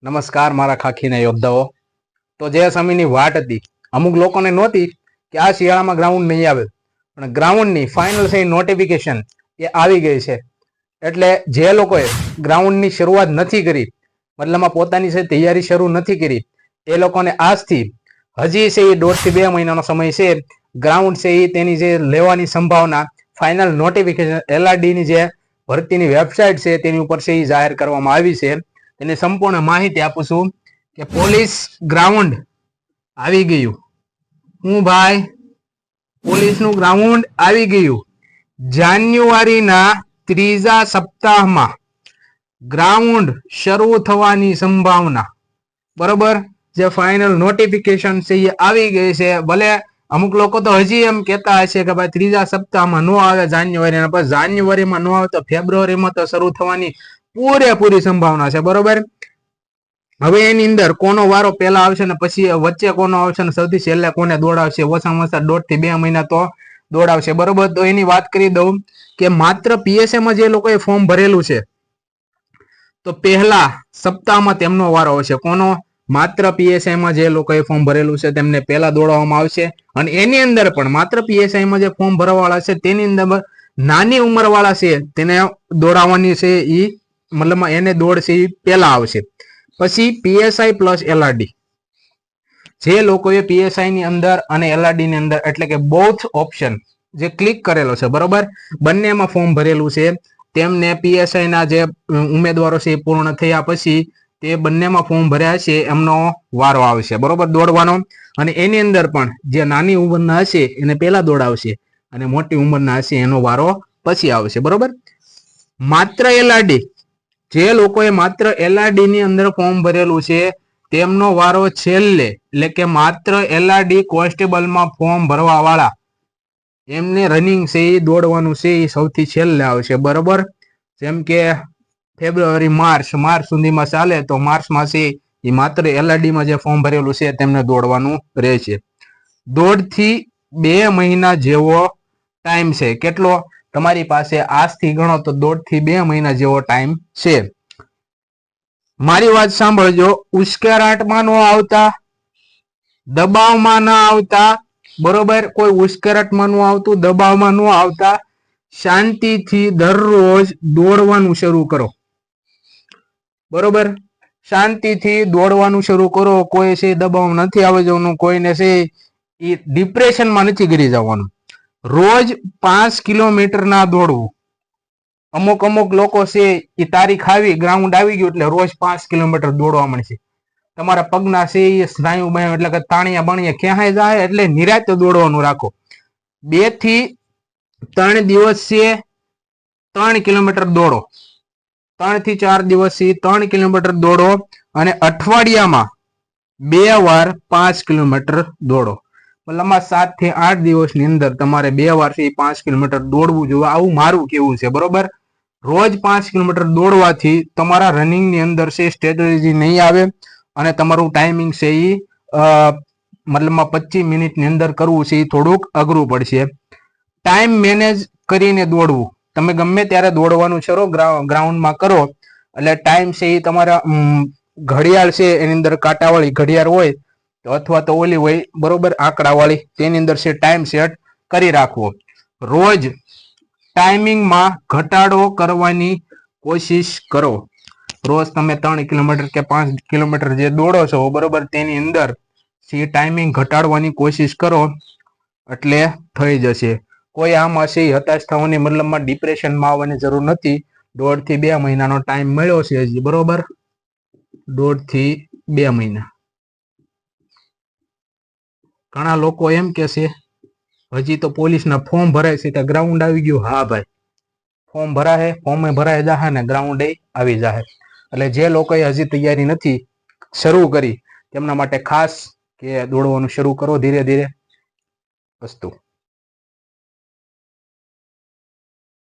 નમસ્કાર મારા ખાખીના યોદ્ધાઓ. તો જે સમયની વાટ હતી અમુક લોકોને નહોતી કે આ શિયાળામાં ગ્રાઉન્ડ નહીં આવે, પણ ગ્રાઉન્ડની ફાઇનલ થઈ નોટિફિકેશન એ આવી ગઈ છે. એટલે જે લોકોએ ગ્રાઉન્ડની શરૂઆત નથી કરી, મતલબમાં પોતાની છે તૈયારી શરૂ નથી કરી, એ લોકોને આજથી હજી છે એ 1.5 થી 2 મહિનાનો સમય છે. ગ્રાઉન્ડ છે એ તેની જે લેવાની સંભાવના ફાઇનલ નોટિફિકેશન LRDની જે ભરતીની વેબસાઇટ છે તેની ઉપર છે એ જાહેર કરવામાં આવી છે. તેની સંપૂર્ણ માહિતી આપું છું કે પોલીસ ગ્રાઉન્ડ આવી ગયું. હું ભાઈ પોલીસનું ગ્રાઉન્ડ આવી ગયું. જાન્યુઆરીના 3જા સપ્તાહમાં ગ્રાઉન્ડ શરૂ થવાની સંભાવના. બરોબર, જે ફાઇનલ નોટિફિકેશન છે એ આવી ગઈ છે. ભલે અમુક લોકો તો હજી એમ કહેતા હશે કે ભાઈ 3જા સપ્તાહમાં નો આવે જાન્યુઆરીના, પણ જાન્યુઆરીમાં નો આવે તો ફેબ્રુઆરીમાં તો શરૂ થવાની પૂરેપૂરી સંભાવના છે. બરોબર, હવે એની અંદર કોનો વારો પહેલા આવશે ને પછી વચ્ચે કોનો આવશે ને સૌથી છેલ્લે કોને દોડાવશે, ઓછામાં ઓછા 1.5 થી 2 મહિના તો દોડાવશે. બરોબર, તો એની વાત કરી દઉં કે માત્ર PSAમાં જે લોકોએ ફોર્મ ભરેલું છે તો પહેલા સપ્તાહમાં તેમનો વારો આવશે. કોનો? માત્ર PSAમાં જે લોકોએ ફોર્મ ભરેલું છે તેમને પહેલા દોડાવવામાં આવશે. અને એની અંદર પણ માત્ર PSAમાં જે ફોર્મ ભરવાવાળા છે તેની અંદર નાની ઉંમરવાળા છે તેને દોડાવવાની છે. એ મતલબમાં એને દોડ છે એ પહેલા આવશે. પછી PSI પ્લસ LRD, જે લોકોએ PSI ની અંદર અને LRD ની અંદર એટલે કે બોથ ઓપ્શન જે ક્લિક કરેલો છે, બરોબર, બંનેમાં ફોર્મ ભરેલું છે, તેમને PSI ના જે ઉમેદવારો છે એ પૂર્ણ થયા પછી તે બંનેમાં ફોર્મ ભર્યા છે એમનો વારો આવશે. બરોબર, દોડવાનો. અને એની અંદર પણ જે નાની ઉંમરના હશે એને પહેલા દોડાવશે અને મોટી ઉંમરના હશે એનો વારો પછી આવશે. બરોબર, માત્ર LRD, જે લોકોએ માત્ર LRD ની અંદર ફોર્મ ભરેલું છે તેમનો વારો છેલ્લે, એટલે કે માત્ર LRD કોન્સ્ટેબલમાં ફોર્મ ભરવા વાળા એમને રનિંગ છે એ દોડવાનું છે એ સૌથી છેલ્લે આવશે. બરોબર, જેમ કે ફેબ્રુઆરી માર્ચ સુધીમાં ચાલે તો માર્ચમાં છે એ માત્ર LRD માં જે ફોર્મ ભરેલું છે તેમને દોડવાનું રહેશે. 1.5 થી 2 મહિના જેવો ટાઈમ છે. કેટલો? તમારી પાસે આજથી ગણો તો 1.5 થી 2 મહિના જેવો ટાઈમ છે. મારી વાત સાંભળજો. ઉશ્કેરાટમાં ન આવતા, દબાવમાં ના આવતા. બરોબર, કોઈ ઉશ્કેરાટમાં ન આવતું, દબાવમાં ન આવતા, શાંતિથી દરરોજ દોડવાનું શરૂ કરો. બરોબર, શાંતિથી દોડવાનું શરૂ કરો. કોઈ છે દબાવ નથી આવી જવાનું, કોઈને છે એ ડિપ્રેશનમાં નથી ગરી જવાનું. રોજ 5 કિલોમીટર ના દોડવું. અમુક લોકો છે એ તારીખ આવી, ગ્રાઉન્ડ આવી ગયું એટલે રોજ 5 કિલોમીટર દોડવા મળશે. તમારા પગના છે એ સ્નાયુ બાયુ એટલે કે તાણિયા બાણિયા ક્યાંય જાય એટલે નિરાતે દોડવાનું રાખો. 2 થી 3 દિવસ છે 3 કિલોમીટર દોડો. 3 થી 4 દિવસ છે 3 કિલોમીટર દોડો અને અઠવાડિયામાં 2 વાર 5 કિલોમીટર દોડો. મતલબમાં 7 થી 8 દિવસની અંદર તમારે 2 વાર થી 5 કિલોમીટર દોડવું જોઈએ. આવું મારું કેવું છે. બરોબર, રોજ 5 કિલોમીટર દોડવાથી તમારા રનિંગની અંદર છે સ્ટ્રેટેજી નહીં આવે અને તમારું ટાઈમિંગ છે એ મતલબમાં 25 મિનિટની અંદર કરવું છે એ થોડુંક અઘરું પડશે. ટાઈમ મેનેજ કરીને દોડવું. તમે ગમે ત્યારે દોડવાનું શરૂ ગ્રાઉન્ડમાં કરો એટલે ટાઈમ છે એ તમારા ઘડિયાળ છે એની અંદર કાંટાવાળી ઘડિયાળ હોય તો અથવા તો ઓલી હોય, બરોબર, આંકડાવાળી, તેની અંદર છે ટાઈમ સેટ કરી રાખવો. રોજ ટાઈમિંગમાં ઘટાડો કરવાની કોશિશ કરો. રોજ તમે 3 કિલોમીટર કે 5 કિલોમીટર જે દોડો છો, બરોબર, તેની અંદર ટાઈમિંગ ઘટાડવાની કોશિશ કરો એટલે થઈ જશે. કોઈ આમાં છે હતાશ થવાની મતલબમાં ડિપ્રેશનમાં આવવાની જરૂર નથી. 1.5 થી 2 મહિનાનો ટાઈમ મળ્યો છે હજી. બરોબર, 1.5 થી 2 મહિના. ઘણા લોકો એમ કે છે હજી તો પોલીસના ફોર્મ ભરાય છે તો ગ્રાઉન્ડ આવી ગયું. હા ભાઈ, ફોર્મ ભરાય, ફોર્મે ભરાય જાહે ને ગ્રાઉન્ડ આવી જાહે. એટલે જે લોકોએ હજી તૈયારી નથી શરૂ કરી તેમના માટે ખાસ કે દોડવાનું શરૂ કરો ધીરે ધીરે. વસ્તુ